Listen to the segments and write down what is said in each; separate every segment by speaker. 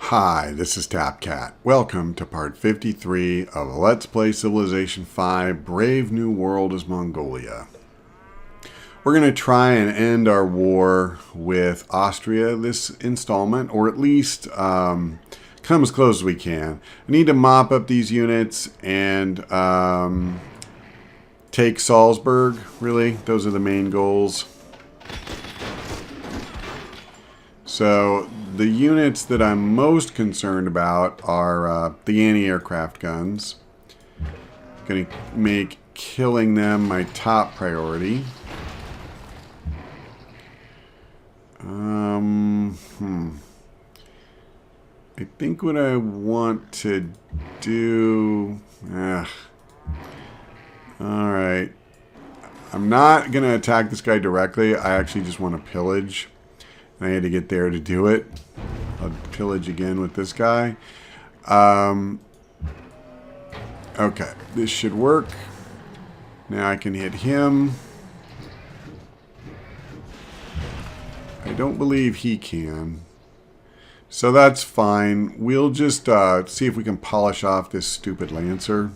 Speaker 1: Hi, this is TapCat. Welcome to part 53 of Let's Play Civilization 5 Brave New World as Mongolia. We're going to try and end our war with Austria this installment, or at least come as close as we can. We need to mop up these units and take Salzburg, really. Those are the main goals. So the units that I'm most concerned about are the anti-aircraft guns. Going to make killing them my top priority. I think what I want to do... Alright. I'm not going to attack this guy directly. I actually just want to pillage. I had to get there to do it. I'll pillage again with this guy. Okay, this should work. Now I can hit him. I don't believe he can. So that's fine. We'll just see if we can polish off this stupid Lancer.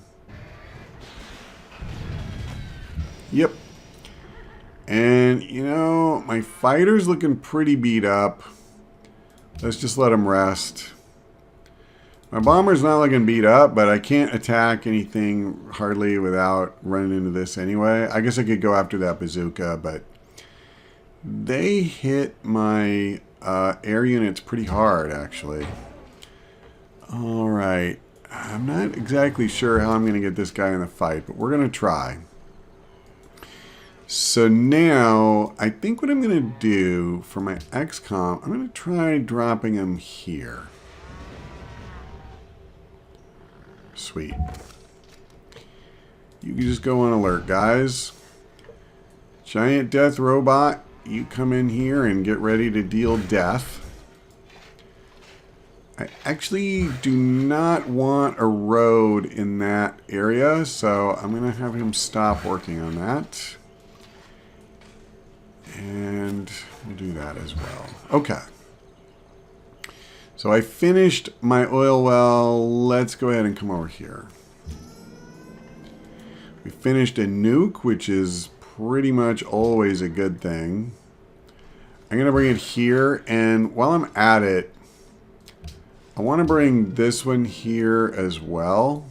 Speaker 1: Yep. And, you know, my fighter's looking pretty beat up. Let's just let him rest. My bomber's not looking beat up, but I can't attack anything hardly without running into this anyway. I guess I could go after that bazooka, but they hit my air units pretty hard, actually. Alright. I'm not exactly sure how I'm going to get this guy in the fight, but we're going to try. So now, I think what I'm going to do for my XCOM, I'm going to try dropping him here. Sweet. You can just go on alert, guys. Giant death robot, you come in here and get ready to deal death. I actually do not want a road in that area, so I'm going to have him stop working on that. And we'll do that as well. Okay. So I finished my oil well. Let's go ahead and come over here. We finished a nuke, which is pretty much always a good thing. I'm going to bring it here. And while I'm at it, I want to bring this one here as well.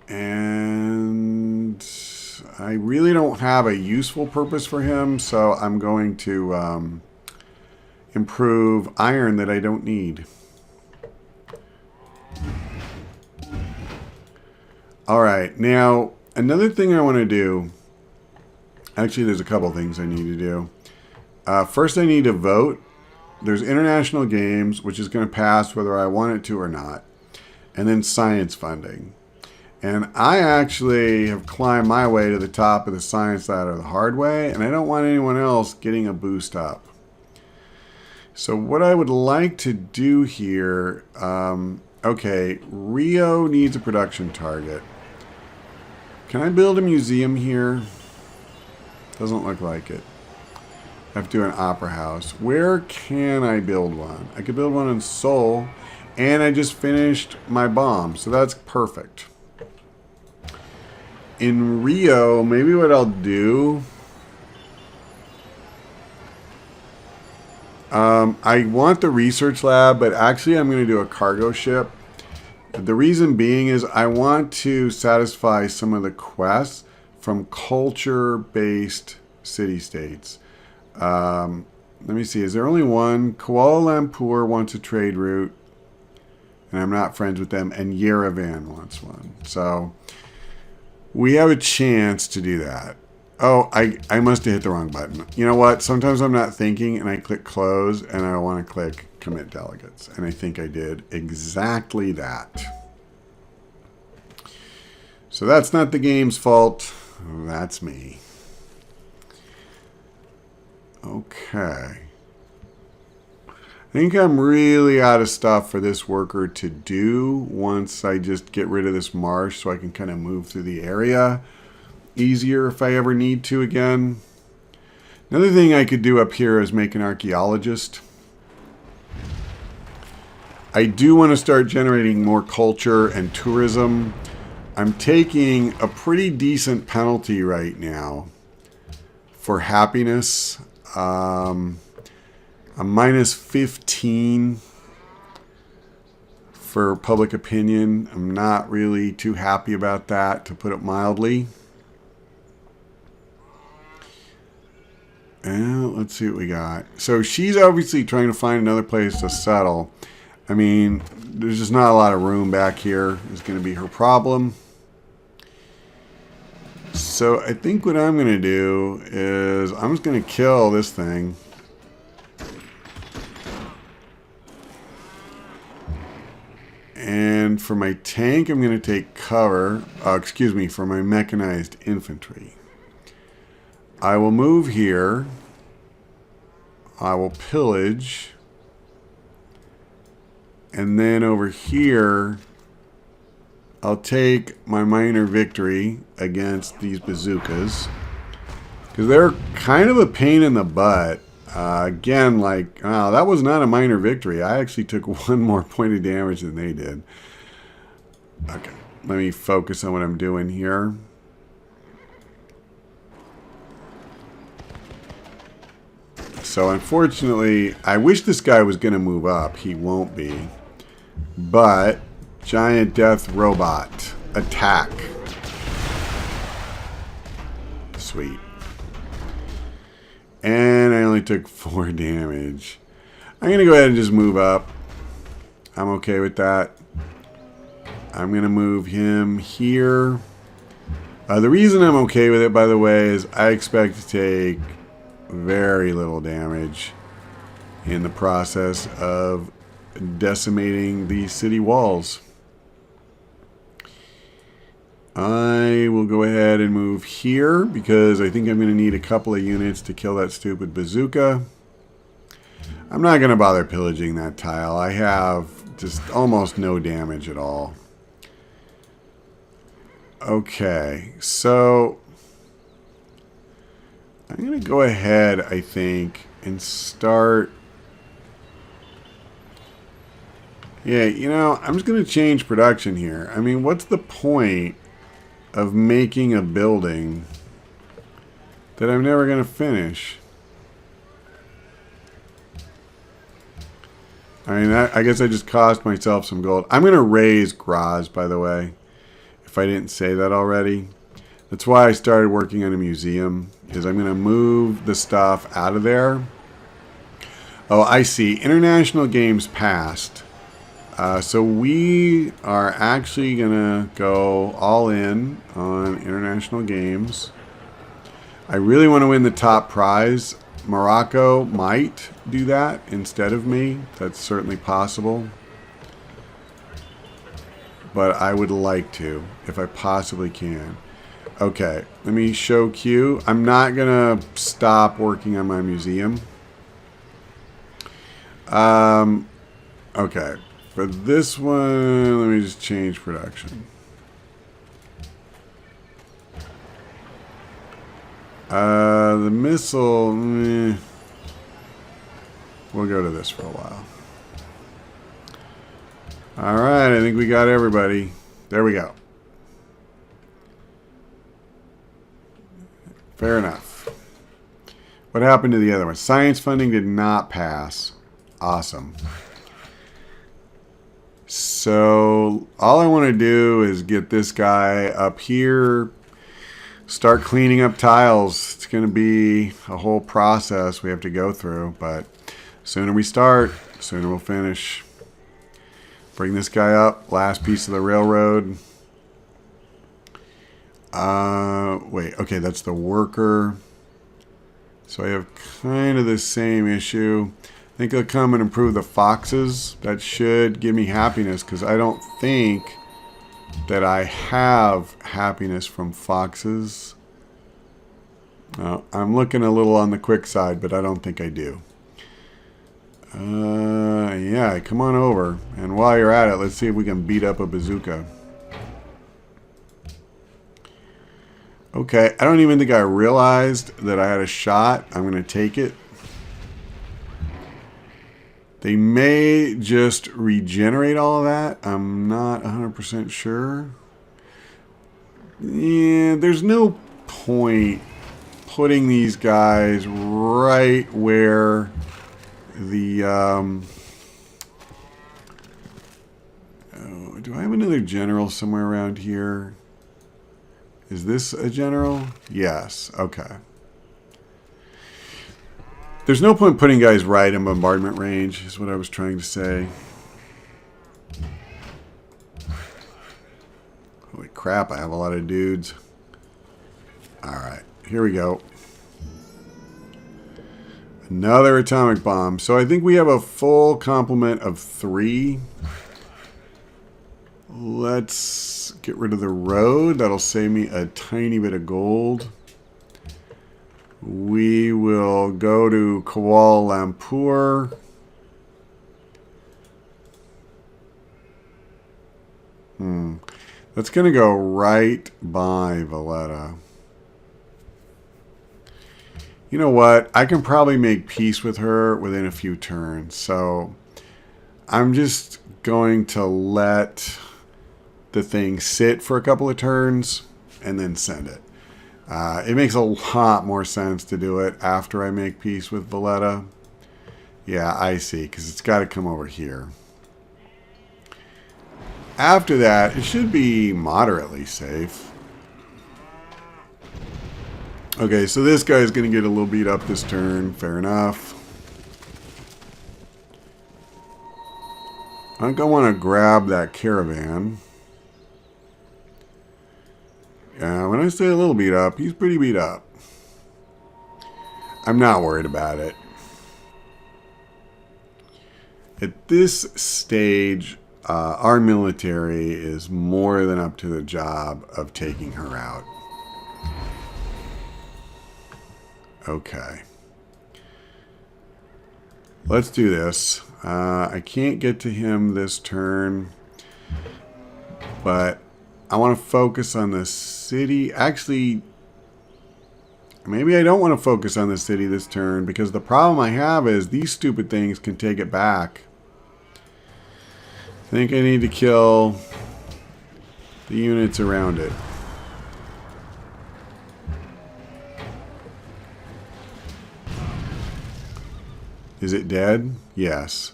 Speaker 1: And I really don't have a useful purpose for him, so I'm going to improve iron that I don't need. Alright, now another thing I want to do, actually there's a couple things I need to do. First I need to vote. There's international games, which is going to pass whether I want it to or not. And then science funding. And I actually have climbed my way to the top of the science ladder the hard way, and I don't want anyone else getting a boost up. So what I would like to do here, okay, Rio needs a production target. Can I build a museum here? Doesn't look like it. I have to do an opera house. Where can I build one? I could build one in Seoul, and I just finished my bomb, so that's perfect. In Rio, maybe what I'll do... I want the research lab, but actually I'm going to do a cargo ship. The reason being is I want to satisfy some of the quests from culture-based city-states. Let me see, is there only one? Kuala Lumpur wants a trade route, and I'm not friends with them, and Yerevan wants one. So... we have a chance to do that. Oh, I must have hit the wrong button. You know what? Sometimes I'm not thinking and I click close and I want to click commit delegates. And I think I did exactly that. So that's not the game's fault. That's me. Okay. I think I'm really out of stuff for this worker to do once I just get rid of this marsh so I can kind of move through the area easier if I ever need to again. Another thing I could do up here is make an archaeologist. I do want to start generating more culture and tourism. I'm taking a pretty decent penalty right now for happiness. I'm minus 15 for public opinion. I'm not really too happy about that, to put it mildly. And let's see what we got. So she's obviously trying to find another place to settle. I mean, there's just not a lot of room back here. Is going to be her problem. So I think what I'm going to do is I'm just going to kill this thing. And for my tank, I'm going to take cover. Excuse me, for my mechanized infantry. I will move here. I will pillage. And then over here, I'll take my minor victory against these bazookas. Because they're kind of a pain in the butt. Again, like, oh, that was not a minor victory. I actually took one more point of damage than they did. Okay, let me focus on what I'm doing here. So unfortunately, I wish this guy was going to move up. He won't be. But giant death robot attack. Sweet. And I only took 4 damage. I'm going to go ahead and just move up. I'm okay with that. I'm going to move him here. The reason I'm okay with it, by the way, is I expect to take very little damage in the process of decimating the city walls. I will go ahead and move here because I think I'm going to need a couple of units to kill that stupid bazooka. I'm not going to bother pillaging that tile. I have just almost no damage at all. Okay, so I'm going to go ahead, I think, and start. Yeah, you know, I'm just going to change production here. I mean, what's the point of making a building that I'm never going to finish? I mean, I guess I just cost myself some gold. I'm going to raise Graz, by the way, if I didn't say that already. That's why I started working on a museum, is I'm going to move the stuff out of there. Oh, I see. International Games passed. So we are actually going to go all in on International Games. I really want to win the top prize. Morocco might do that instead of me. That's certainly possible. But I would like to, if I possibly can. Okay, let me show Q. I'm not going to stop working on my museum. Okay, for this one, let me just change production. The missile, we'll go to this for a while. Alright, I think we got everybody. There we go. Fair enough. What happened to the other one? Science funding did not pass. Awesome. So, all I want to do is get this guy up here, start cleaning up tiles. It's going to be a whole process we have to go through, but sooner we start, sooner we'll finish. Bring this guy up, last piece of the railroad. Wait, okay, that's the worker. So I have kind of the same issue. I think I'll come and improve the foxes. That should give me happiness, because I don't think that I have happiness from foxes. I'm looking a little on the quick side, but I don't think I do. Yeah, come on over. And while you're at it, let's see if we can beat up a bazooka. Okay, I don't even think I realized that I had a shot. I'm going to take it. They may just regenerate all of that. I'm not 100% sure. Yeah, there's no point putting these guys right where the... oh, do I have another general somewhere around here? Is this a general? Yes. Okay. There's no point putting guys right in bombardment range, is what I was trying to say. Holy crap, I have a lot of dudes. Alright, here we go. Another atomic bomb. So I think we have a full complement of 3. Let's get rid of the road. That'll save me a tiny bit of gold. We will go to Kuala Lumpur. That's going to go right by Valletta. You know what? I can probably make peace with her within a few turns. So I'm just going to let the thing sit for a couple of turns and then send it. It makes a lot more sense to do it after I make peace with Valletta. Yeah, I see, because it's got to come over here. After that, it should be moderately safe. Okay, so this guy's going to get a little beat up this turn. Fair enough. I think I want to grab that caravan. Yeah, when I say a little beat up, he's pretty beat up. I'm not worried about it. At this stage, our military is more than up to the job of taking her out. Okay. Let's do this. I can't get to him this turn, but I want to focus on the city. Actually, maybe I don't want to focus on the city this turn, because the problem I have is these stupid things can take it back. I think I need to kill the units around it. Is it dead? Yes.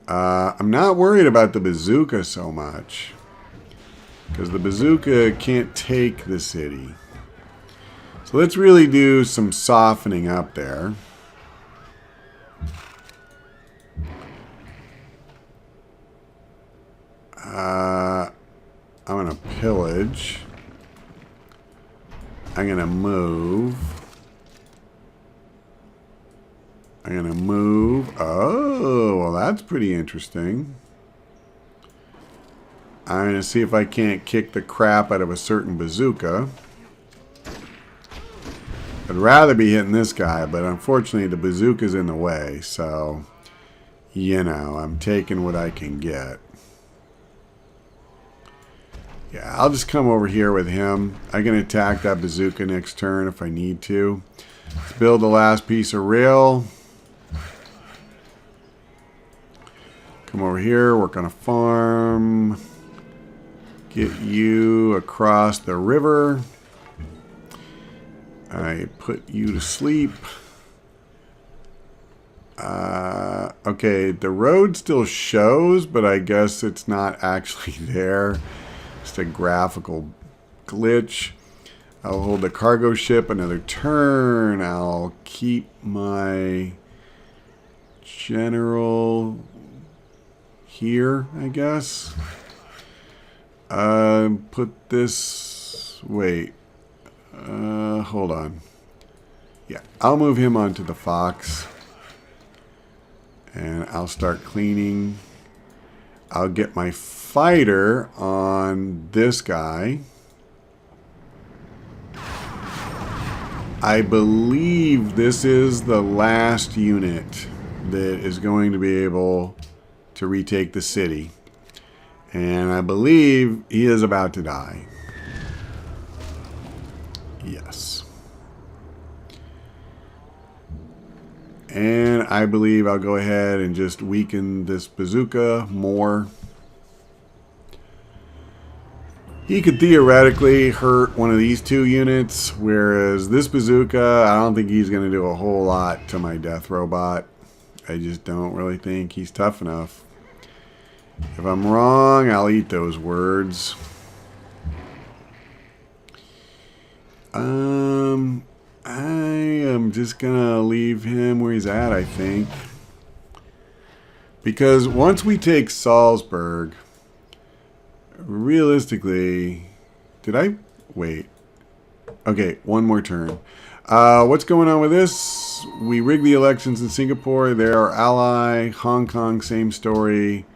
Speaker 1: I'm not worried about the bazooka so much, because the bazooka can't take the city. So let's really do some softening up there. I'm going to pillage. I'm going to move. I'm going to move. Oh, well, that's pretty interesting. I'm going to see if I can't kick the crap out of a certain bazooka. I'd rather be hitting this guy, but unfortunately the bazooka's in the way, so, you know, I'm taking what I can get. Yeah, I'll just come over here with him. I can attack that bazooka next turn if I need to. Let's build the last piece of rail. Come over here, work on a farm. Get you across the river. I put you to sleep. Okay, the road still shows, but I guess it's not actually there. Just a graphical glitch. I'll hold the cargo ship another turn. I'll keep my general here, I guess. Put this... Wait. Hold on. Yeah, I'll move him onto the Fox. And I'll start cleaning. I'll get my fighter on this guy. I believe this is the last unit that is going to be able to retake the city. And I believe he is about to die. Yes. And I believe I'll go ahead and just weaken this bazooka more. He could theoretically hurt one of these two units, whereas this bazooka, I don't think he's going to do a whole lot to my death robot. I just don't really think he's tough enough. If I'm wrong, I'll eat those words. I am just going to leave him where he's at, I think. Because once we take Salzburg, realistically, wait. Okay, one more turn. What's going on with this? We rigged the elections in Singapore. They're our ally. Hong Kong, same story.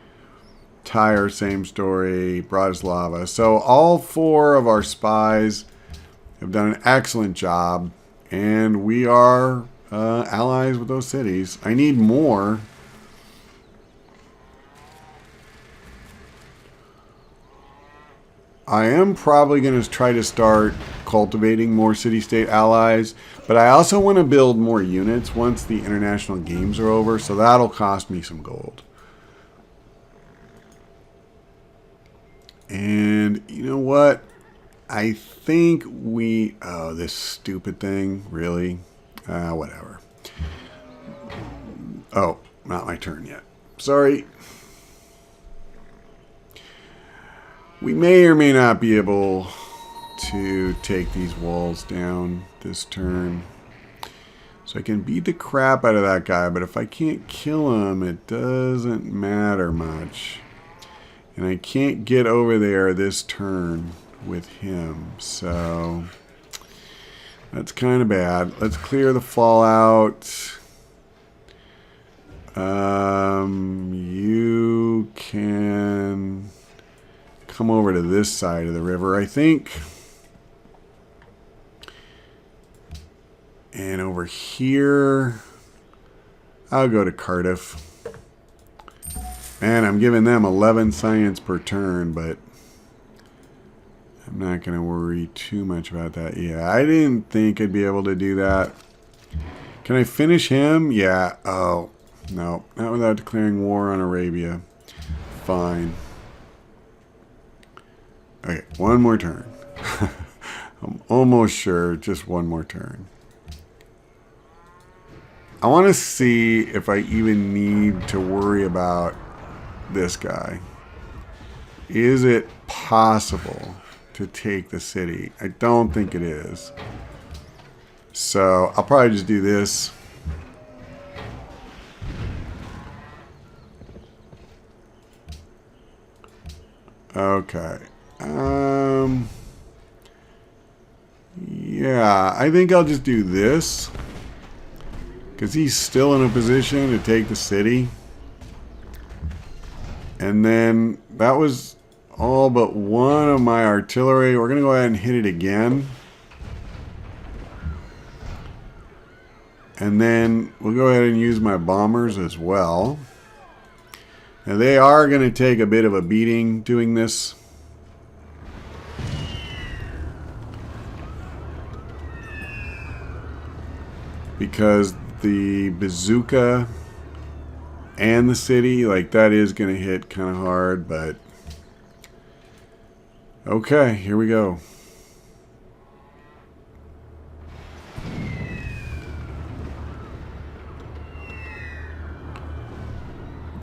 Speaker 1: Tyre, same story. Bratislava. So all 4 of our spies have done an excellent job. And we are allies with those cities. I need more. I am probably going to try to start cultivating more city-state allies, but I also want to build more units once the international games are over, so that'll cost me some gold. And you know what? I think we... Oh, this stupid thing. Really? Whatever. Oh, not my turn yet. Sorry. We may or may not be able to take these walls down this turn. So I can beat the crap out of that guy, but if I can't kill him, it doesn't matter much. And I can't get over there this turn with him, so that's kind of bad. Let's clear the fallout. You can come over to this side of the river, I think. And over here, I'll go to Cardiff. And I'm giving them 11 science per turn, but I'm not going to worry too much about that. Yeah, I didn't think I'd be able to do that. Can I finish him? Yeah. Oh, no. Not without declaring war on Arabia. Fine. Okay, one more turn. I'm almost sure just one more turn. I want to see if I even need to worry about this guy. Is it possible to take the city? I don't think it is. So I'll probably just do this. Okay. Yeah, I think I'll just do this. Because he's still in a position to take the city. And then that was all but one of my artillery. We're going to go ahead and hit it again. And then we'll go ahead and use my bombers as well. Now they are going to take a bit of a beating doing this. Because the bazooka and the city, like, that is going to hit kind of hard, but okay, here we go.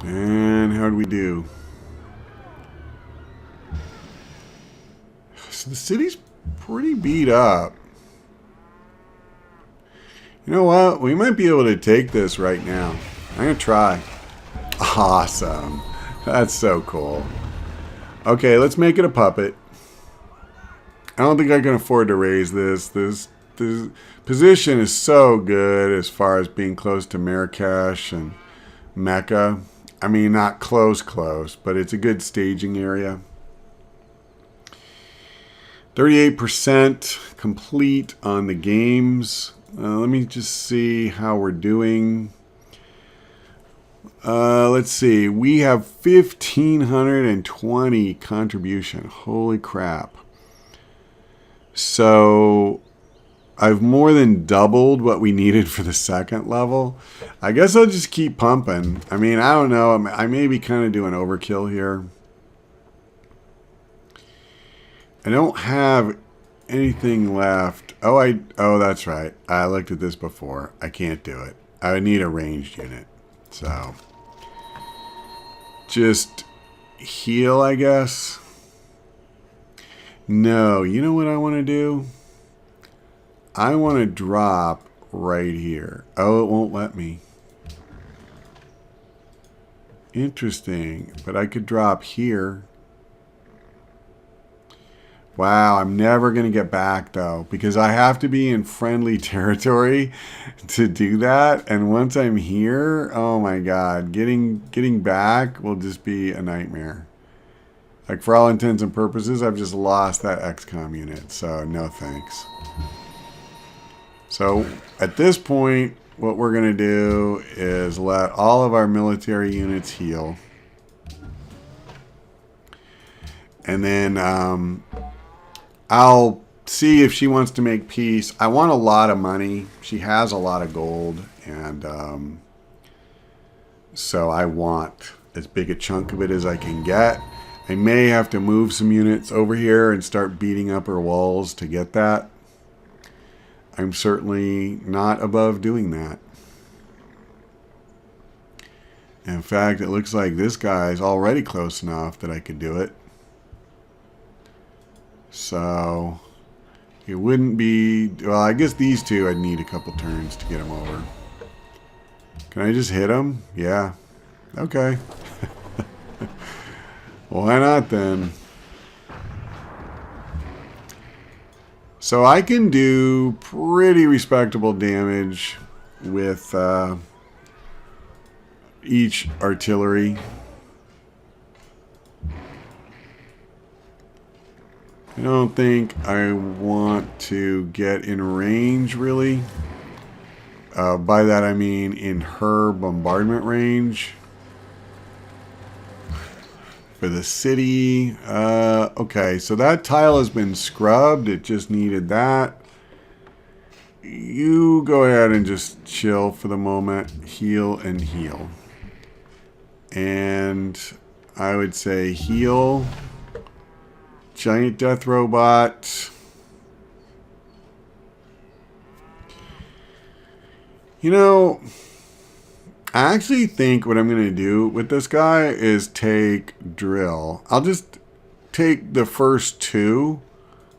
Speaker 1: And how'd we do? So the city's pretty beat up. You know what? We might be able to take this right now. I'm going to try. Awesome. That's so cool. Okay, let's make it a puppet. I don't think I can afford to raise this. This position is so good as far as being close to Marrakesh and Mecca. I mean, not close, but it's a good staging area. 38% complete on the games. Let me just see how we're doing. Let's see. We have 1,520 contribution. Holy crap. So I've more than doubled what we needed for the second level. I guess I'll just keep pumping. I mean, I don't know. I may be kind of doing overkill here. I don't have anything left. Oh, that's right. I looked at this before. I can't do it. I would need a ranged unit. So, just heal, I guess. No, you know what I want to do? I want to drop right here. Oh, it won't let me. Interesting. But I could drop here. Wow, I'm never going to get back, though, because I have to be in friendly territory to do that. And once I'm here, oh my god, getting back will just be a nightmare. Like, for all intents and purposes, I've just lost that XCOM unit, so no thanks. So, at this point, what we're going to do is let all of our military units heal. And then, I'll see if she wants to make peace. I want a lot of money. She has a lot of gold. And so I want as big a chunk of it as I can get. I may have to move some units over here and start beating up her walls to get that. I'm certainly not above doing that. In fact, it looks like this guy's already close enough that I could do it. So, it wouldn't be... Well, I guess these two I'd need a couple turns to get them over. Can I just hit them? Yeah. Okay. Why not then? So I can do pretty respectable damage with each artillery. I don't think I want to get in range, really. By that I mean in her bombardment range. For the city. Okay, so that tile has been scrubbed. It just needed that. You go ahead and just chill for the moment. Heal and heal. And I would say heal. Giant death robot. You know, I actually think what I'm going to do with this guy is take drill. I'll just take the first two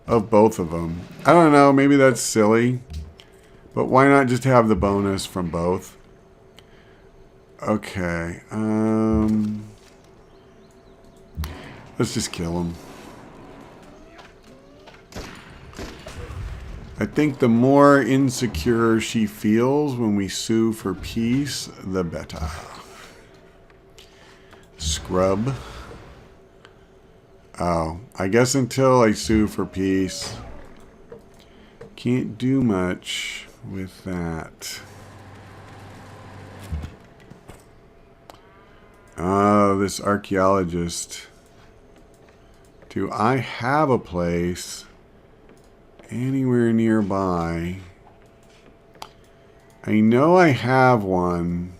Speaker 1: of both of them. I don't know, maybe that's silly. But why not just have the bonus from both? Okay. Let's just kill him. I think the more insecure she feels when we sue for peace, the better. Scrub. Oh, I guess until I sue for peace, can't do much with that. Oh, this archaeologist. Do I have a place anywhere nearby? I know I have one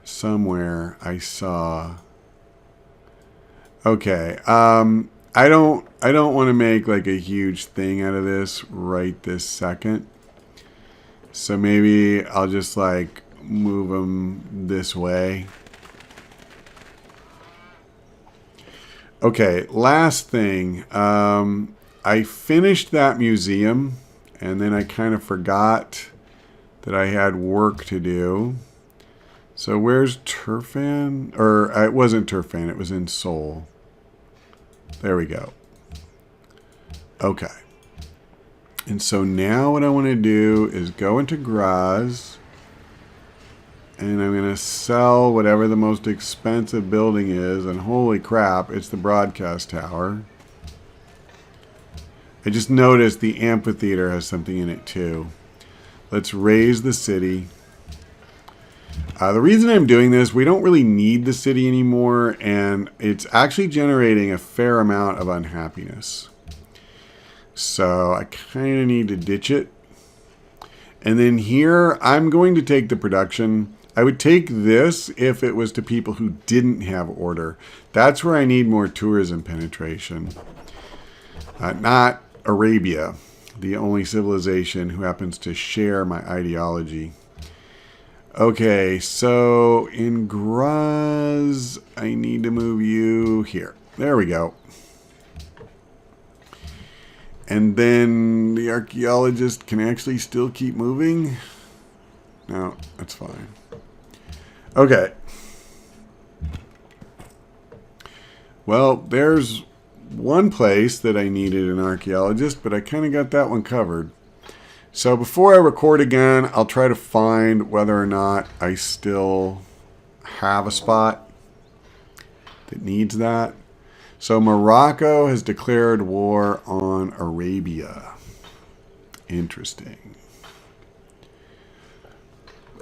Speaker 1: somewhere I saw. Okay, I don't want to make like a huge thing out of this right this second. So maybe I'll just like move them this way. Okay, last thing. I finished that museum, and then I kind of forgot that I had work to do. So where's Turfan? Or it wasn't Turfan, it was in Seoul. There we go. Okay. And so now what I want to do is go into Graz, and I'm going to sell whatever the most expensive building is, and holy crap, it's the broadcast tower. I just noticed the amphitheater has something in it too. Let's raise the city. The reason I'm doing this, we don't really need the city anymore, and it's actually generating a fair amount of unhappiness. So I kind of need to ditch it. And then here, I'm going to take the production. I would take this if it was to people who didn't have order. That's where I need more tourism penetration. Not Arabia, the only civilization who happens to share my ideology. Okay, so in Graz, I need to move you here. There we go. And then the archaeologist can actually still keep moving. No, that's fine. Okay. Well, there's one place that I needed an archaeologist, but I kind of got that one covered. So before I record again, I'll try to find whether or not I still have a spot that needs that. So Morocco has declared war on Arabia. Interesting.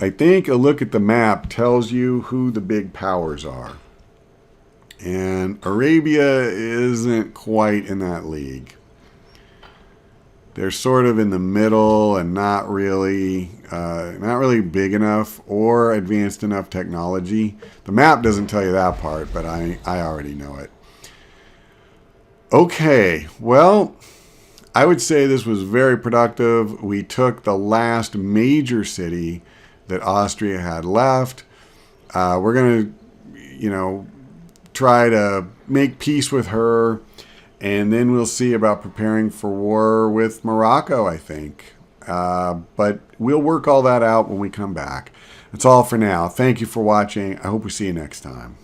Speaker 1: I think a look at the map tells you who the big powers are. And Arabia isn't quite in that league. They're sort of in the middle and not really big enough or advanced enough technology. The map doesn't tell you that part, but I already know it. Okay, well, I would say this was very productive. We took the last major city that Austria had left. We're going to, try to make peace with her, and then we'll see about preparing for war with Morocco, I think. But we'll work all that out when we come back. That's all for now. Thank you for watching. I hope we see you next time.